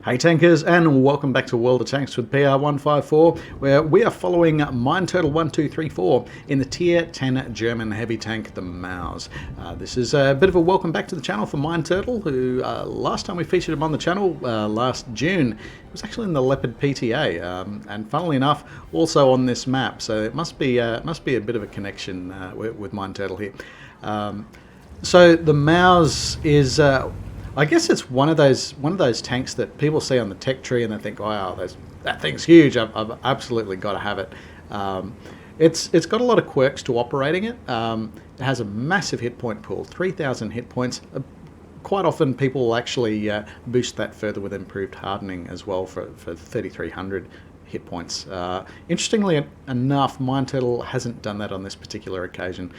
Hey tankers, and welcome back to World of Tanks with PR154, where we are following Mine Turtle1234 in the Tier 10 German heavy tank, the Maus. This is a bit of a welcome back to the channel for Mine Turtle, who last time we featured him on the channel, last June, it was actually in the Leopard PTA, and funnily enough, also on this map, so it must be a bit of a connection with Mine Turtle here. So the Maus is... I guess it's one of those tanks that people see on the tech tree and they think, wow, that thing's huge. I've absolutely got to have it. It's got a lot of quirks to operating it. It has a massive hit point pool, 3,000 hit points. Quite often people will actually boost that further with improved hardening as well for 3,300 hit points. Interestingly enough, Mine Turtle hasn't done that on this particular occasion.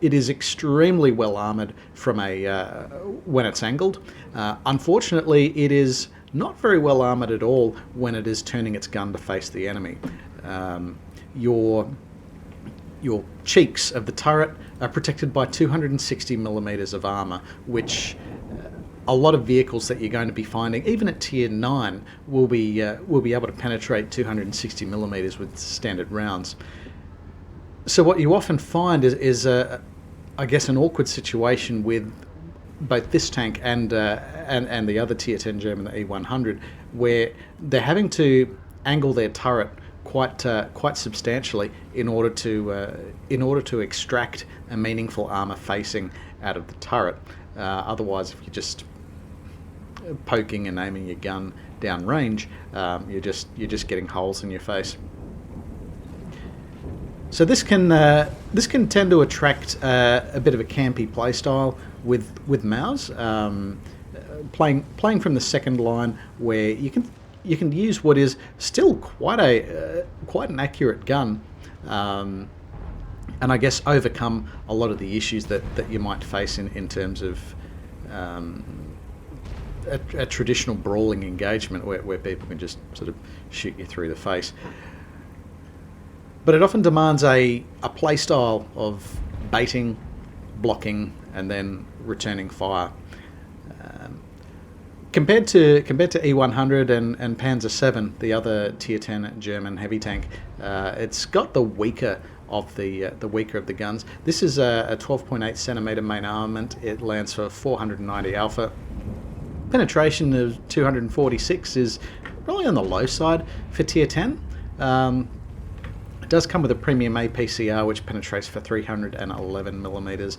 It is extremely well armored from when it's angled. Unfortunately, it is not very well armored at all when it is turning its gun to face the enemy. Your cheeks of the turret are protected by 260 millimeters of armor, which a lot of vehicles that you're going to be finding, even at Tier 9, will be able to penetrate 260 millimeters with standard rounds. So what you often find is I guess, an awkward situation with both this tank and the other Tier 10 German, the E100, where they're having to angle their turret quite substantially in order to extract a meaningful armor facing out of the turret. Otherwise, if you're just poking and aiming your gun down range, you're just getting holes in your face. So this can tend to attract a bit of a campy playstyle with Maus, playing from the second line, where you can use what is still quite an accurate gun, and I guess overcome a lot of the issues that you might face in terms of a traditional brawling engagement where people can just sort of shoot you through the face. But it often demands a play style of baiting, blocking, and then returning fire. Compared to E100 and Panzer 7, the other Tier 10 German heavy tank, it's got the weaker of the guns. This is a 12.8 centimeter main armament. It lands for 490 alpha. Penetration of 246 is probably on the low side for Tier 10. It does come with a premium APCR, which penetrates for 311 millimeters,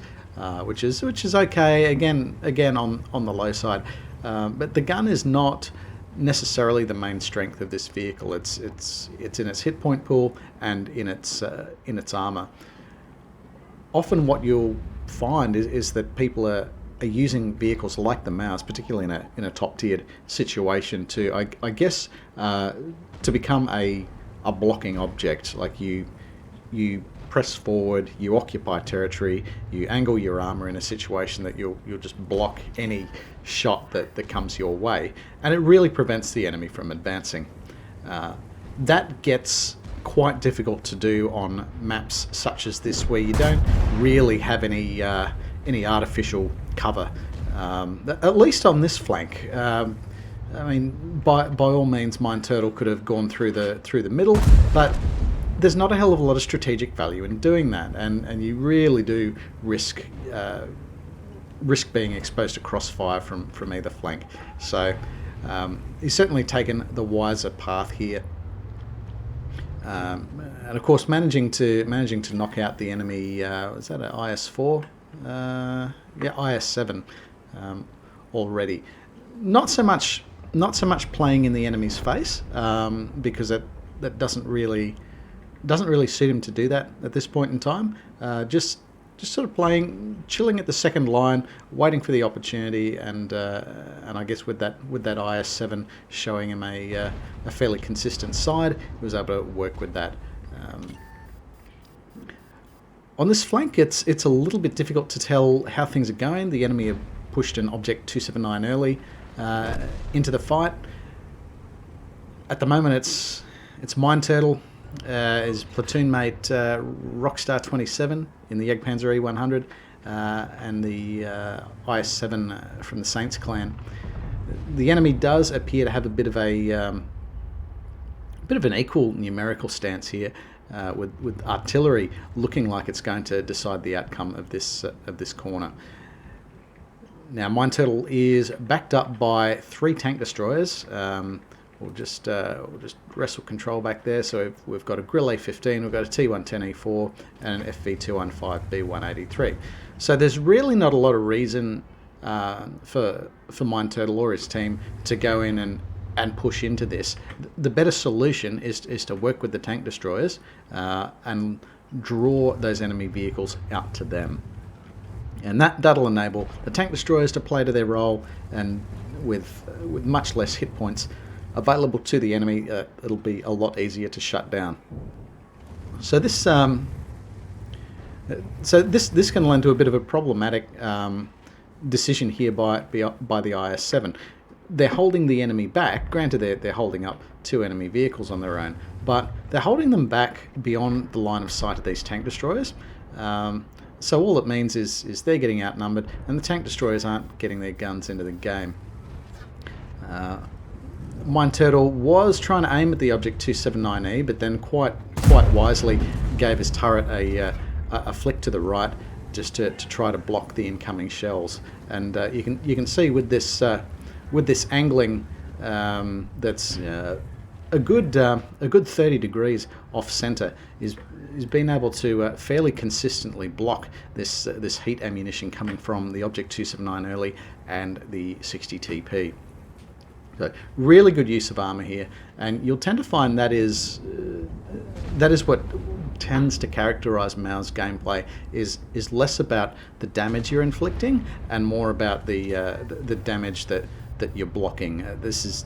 which is okay. Again on the low side, but the gun is not necessarily the main strength of this vehicle. It's in its hit point pool and in its armor. Often, what you'll find is that people are using vehicles like the Maus, particularly in a top tiered situation, to I guess to become a blocking object. Like you press forward, you occupy territory, you angle your armor in a situation that you'll just block any shot that comes your way, and it really prevents the enemy from advancing. That gets quite difficult to do on maps such as this, where you don't really have any artificial cover, at least on this flank. I mean, by all means, Mine Turtle could have gone through the middle, but there's not a hell of a lot of strategic value in doing that, and you really do risk being exposed to crossfire from either flank. So he's certainly taken the wiser path here, and of course managing to knock out the enemy. Was that an IS-4? Yeah, IS-7 already. Not so much playing in the enemy's face, because that doesn't really suit him to do that at this point in time. Just sort of chilling at the second line, waiting for the opportunity, and I guess with that IS-7 showing him a fairly consistent side, he was able to work with that. On this flank, it's a little bit difficult to tell how things are going. The enemy have pushed an Object 279 early into the fight. At the moment, it's Mine Turtle, his platoon mate Rockstar 27 in the Jagdpanzer E100, and the IS-7 from the Saints clan. The enemy does appear to have a bit of an equal numerical stance here, with artillery looking like it's going to decide the outcome of this corner. Now, Mine Turtle is backed up by 3 tank destroyers. We'll just wrestle control back there. So we've got a Grill A-15, we've got a T-110E4, and an FV-215B-183. So there's really not a lot of reason for Mine Turtle or his team to go in and push into this. The better solution is to work with the tank destroyers and draw those enemy vehicles out to them. And that'll enable the tank destroyers to play to their role, and with much less hit points available to the enemy, it'll be a lot easier to shut down. So this can lend to a bit of a problematic decision here by the IS-7. They're holding the enemy back. Granted, they're holding up 2 enemy vehicles on their own, but they're holding them back beyond the line of sight of these tank destroyers. So all it means is they're getting outnumbered, and the tank destroyers aren't getting their guns into the game. Mine Turtle was trying to aim at the Object 279E, but then quite wisely gave his turret a flick to the right, just to try to block the incoming shells. And you can see with this angling, that's a good 30 degrees off center, is being able to fairly consistently block this heat ammunition coming from the Object 279 early and the 60 TP. So really good use of armor here, and you'll tend to find that is what tends to characterize Mao's gameplay, is less about the damage you're inflicting and more about the damage that you're blocking. This is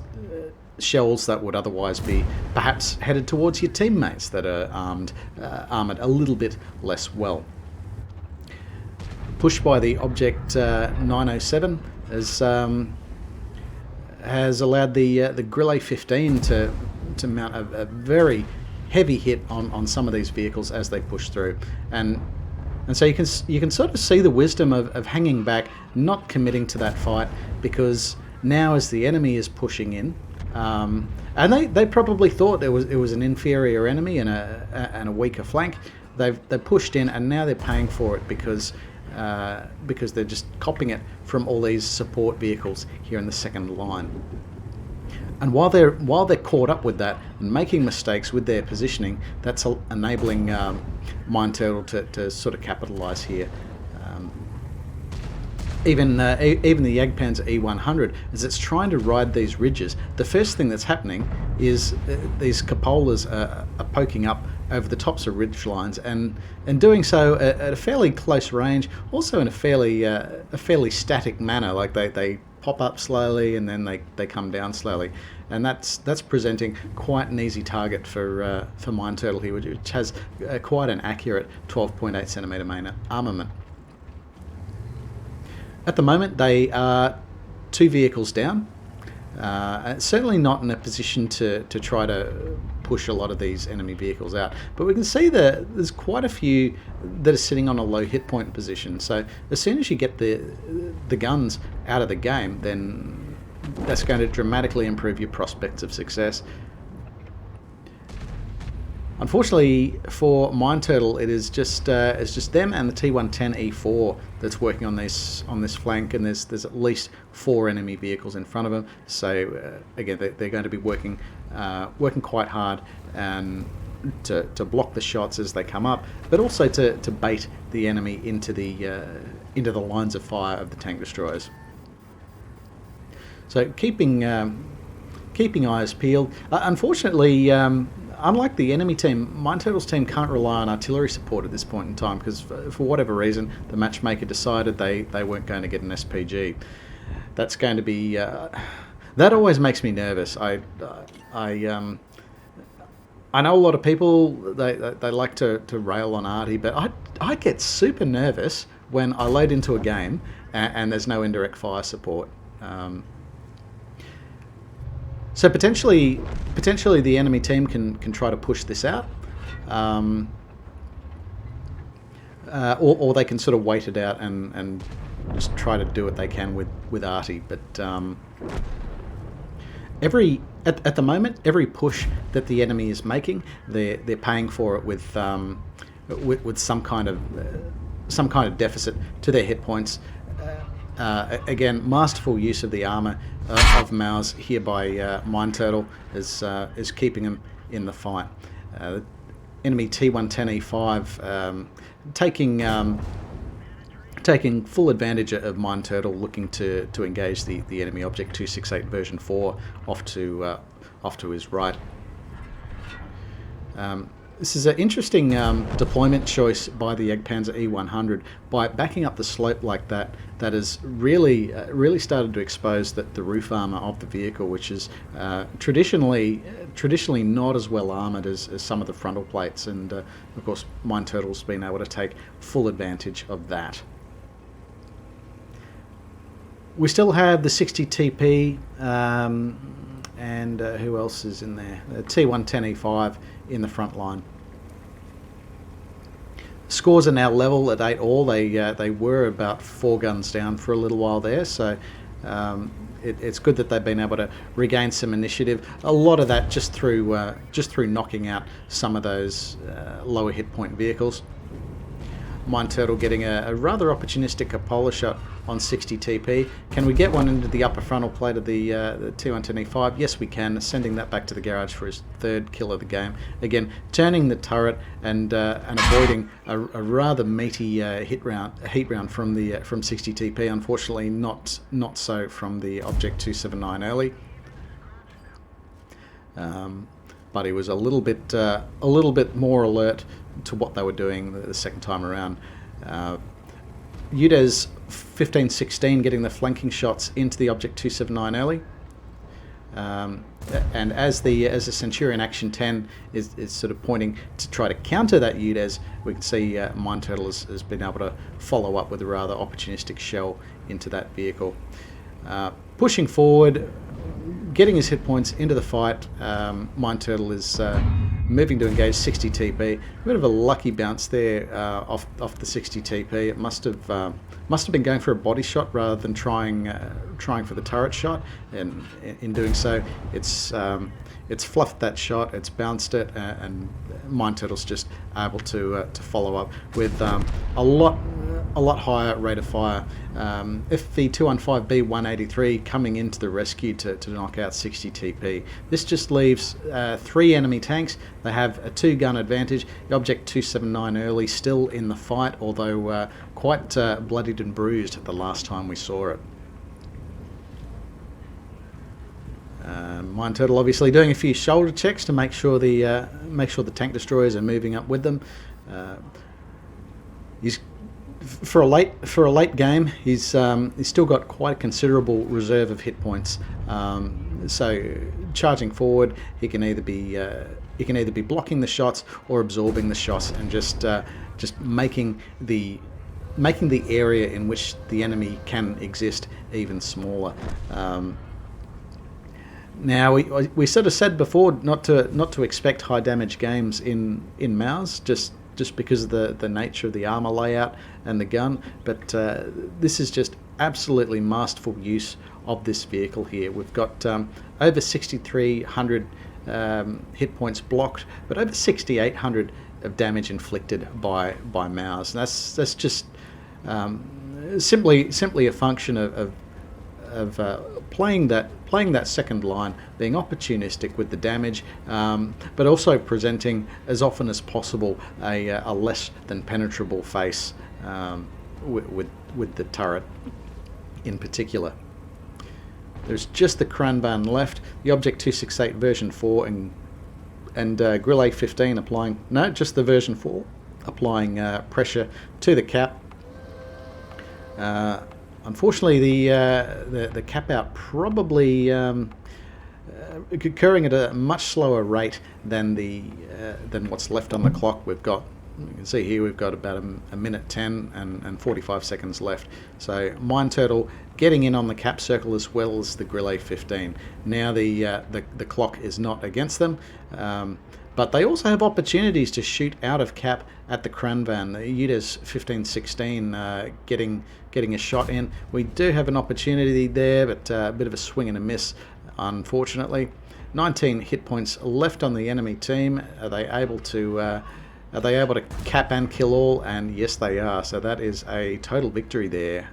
shells that would otherwise be perhaps headed towards your teammates that are armored a little bit less well. Pushed by the Object 907 has allowed the Grill A-15 to mount a very heavy hit on some of these vehicles as they push through, and so you can sort of see the wisdom of hanging back, not committing to that fight, because now as the enemy is pushing in, and they probably thought it was an inferior enemy and a weaker flank. They pushed in, and now they're paying for it because they're just copying it from all these support vehicles here in the second line. And while they're caught up with that and making mistakes with their positioning, that's enabling Mine Turtle to sort of capitalize here. Even the Jagdpanzer E100, as it's trying to ride these ridges, the first thing that's happening is these cupolas are poking up over the tops of ridge lines, and doing so at a fairly close range, also in a fairly static manner. Like they pop up slowly and then they come down slowly, and that's presenting quite an easy target for Mine Turtle here, which has quite an accurate 12.8 centimeter main armament. At the moment, they are 2 vehicles down. Certainly not in a position to try to push a lot of these enemy vehicles out, but we can see that there's quite a few that are sitting on a low hit point position. So as soon as you get the guns out of the game, then that's going to dramatically improve your prospects of success. Unfortunately for Mine Turtle, it's just them and the T-110E4 that's working on this flank, and there's at least 4 enemy vehicles in front of them. So again, they're going to be working quite hard and to block the shots as they come up, but also to bait the enemy into the lines of fire of the tank destroyers. So keeping eyes peeled. Unfortunately, unlike the enemy team, Mine Turtle's team can't rely on artillery support at this point in time, because for whatever reason the matchmaker decided they weren't going to get an SPG. That's going to be that always makes me nervous. I know a lot of people they like to rail on Arty, but I get super nervous when I load into a game and there's no indirect fire support. So potentially the enemy team can try to push this out, or they can sort of wait it out and just try to do what they can with Arty. But At the moment, every push that the enemy is making, they're paying for it with some kind of deficit to their hit points. Again, masterful use of the armor of Mao's here by Mind Turtle is keeping them in the fight. Enemy T110E5 taking full advantage of Mind Turtle, looking to engage the enemy object 268 version 4 off to his right. This is an interesting deployment choice by the Jagdpanzer E100. By backing up the slope like that, that has really started to expose the roof armor of the vehicle, which is traditionally not as well armored as some of the frontal plates, and of course Mind Turtle's been able to take full advantage of that. We still have the 60 TP, and who else is in there? T110E5 in the front line. Scores are now level at 8-all. They were about 4 guns down for a little while there, so it's good that they've been able to regain some initiative. A lot of that just through knocking out some of those lower hit point vehicles. Mind Turtle getting a rather opportunistic cupola shot on 60 TP. Can we get one into the upper frontal plate of the T110E5? Yes, we can. Sending that back to the garage for his 3rd kill of the game. Again, turning the turret and avoiding a rather meaty heat round from 60 TP. Unfortunately, not so from the Object 279 early. But he was a little bit more alert to what they were doing the second time around. UDES 1516 getting the flanking shots into the Object 279 early. And as the Centurion Action 10 is sort of pointing to try to counter that UDES, we can see Mind Turtle has been able to follow up with a rather opportunistic shell into that vehicle. Pushing forward, getting his hit points into the fight. Mind Turtle is moving to engage 60 TP. A bit of a lucky bounce there off the 60 TP. It must have been going for a body shot rather than trying for the turret shot, and in doing so, it's fluffed that shot. It's bounced it, and Mind Turtle's just able to follow up with a lot higher rate of fire. FV215B 183 coming into the rescue to knock out 60 TP. This just leaves 3 enemy tanks. They have a 2-gun advantage. The Object 279 early still in the fight, although quite bloodied and bruised the last time we saw it. Mind Turtle obviously doing a few shoulder checks to make sure the tank destroyers are moving up with them. He's for a late game. He's still got quite a considerable reserve of hit points. So charging forward, he can either be blocking the shots or absorbing the shots, and just making the area in which the enemy can exist even smaller. Now we sort of said before not to expect high damage games in Maus, just because of the nature of the armor layout and the gun, but this is just absolutely masterful use of this vehicle here. We've got over 6,300 hit points blocked, but over 6,800 of damage inflicted by Maus. And that's just simply a function of playing that second line, being opportunistic with the damage, but also presenting as often as possible a less than penetrable face with the turret in particular. There's just the Kranban left, the Object 268 version 4 and Grill A15 applying, no, just the version 4 applying pressure to the cap. Unfortunately, the cap out probably occurring at a much slower rate than what's left on the clock. You can see here we've got about a minute 10 and 45 seconds left. So Mind Turtle getting in on the cap circle as well as the Grill A15. Now the clock is not against them, but they also have opportunities to shoot out of cap at the Kranvan. The UDES 1516 getting a shot in. We do have an opportunity there, but a bit of a swing and a miss, unfortunately. 19 hit points left on the enemy team. Are they able to cap and kill all? And yes, they are. So that is a total victory there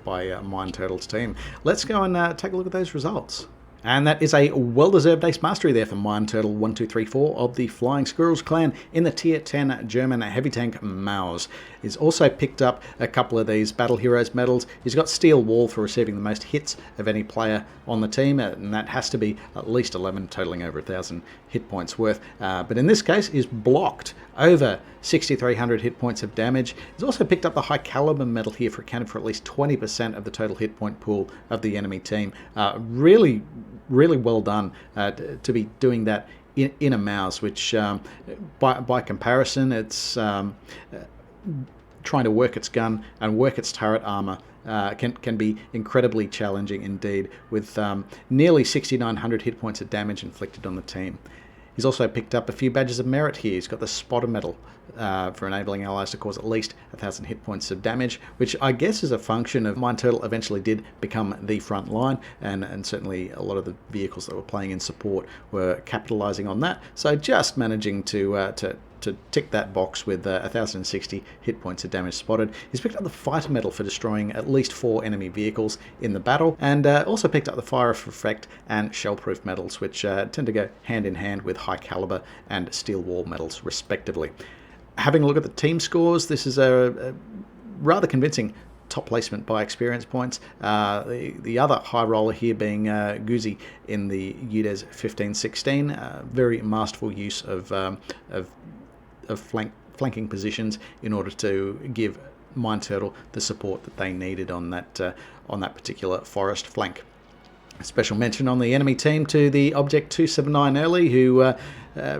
by Mind Turtle's team. Let's go and take a look at those results. And that is a well-deserved ace mastery there for Mind Turtle1234 of the Flying Squirrels clan in the Tier 10 German heavy tank Maus. He's also picked up a couple of these Battle Heroes medals. He's got Steel Wall for receiving the most hits of any player on the team, and that has to be at least 11, totaling over 1,000 hit points worth. But in this case, he's blocked over 6,300 hit points of damage. He's also picked up the High Calibre medal here for accounting for at least 20% of the total hit point pool of the enemy team. Really well done to be doing that in a Maus, which by comparison, it's trying to work its gun and work its turret armor can be incredibly challenging indeed, with nearly 6,900 hit points of damage inflicted on the team. He's also picked up a few badges of merit here. He's got the Spotter medal for enabling allies to cause at least 1,000 hit points of damage, which I guess is a function of Mind Turtle eventually did become the front line, and certainly a lot of the vehicles that were playing in support were capitalizing on that. So just managing to tick that box with 1,060 hit points of damage spotted. He's picked up the Fighter medal for destroying at least 4 enemy vehicles in the battle, and also picked up the Fire Effect and Shellproof medals, which tend to go hand in hand with High Calibre and Steel Wall medals respectively. Having a look at the team scores, this is a rather convincing top placement by experience points. The other high roller here being Guzi in the UDES 1516. Very masterful use of flanking positions in order to give Mind Turtle the support that they needed on that particular forest flank. A special mention on the enemy team to the Object 279 early, who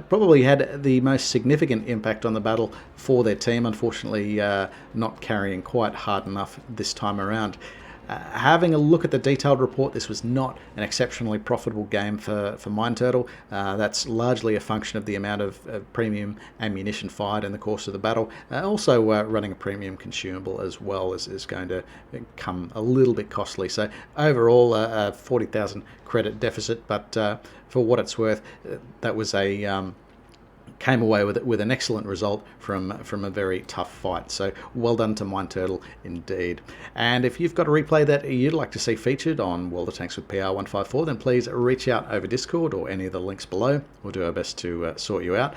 probably had the most significant impact on the battle for their team, unfortunately not carrying quite hard enough this time around. Having a look at the detailed report, this was not an exceptionally profitable game for Mind Turtle. That's largely a function of the amount of premium ammunition fired in the course of the battle. Also running a premium consumable as well is going to come a little bit costly. So overall, a 40,000 credit deficit, but for what it's worth, that was came away with an excellent result from a very tough fight. So well done to Mind Turtle indeed. And if you've got a replay that you'd like to see featured on World of Tanks with PR154, then please reach out over Discord or any of the links below. We'll do our best to sort you out.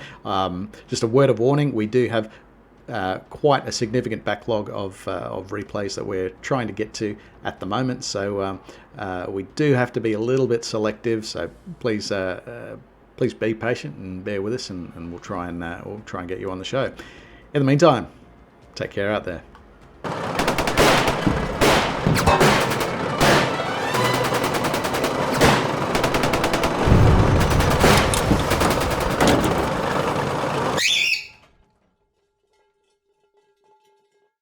Just a word of warning, we do have quite a significant backlog of replays that we're trying to get to at the moment. So we do have to be a little bit selective. So please be patient and bear with us, and we'll try and get you on the show. In the meantime, take care out there.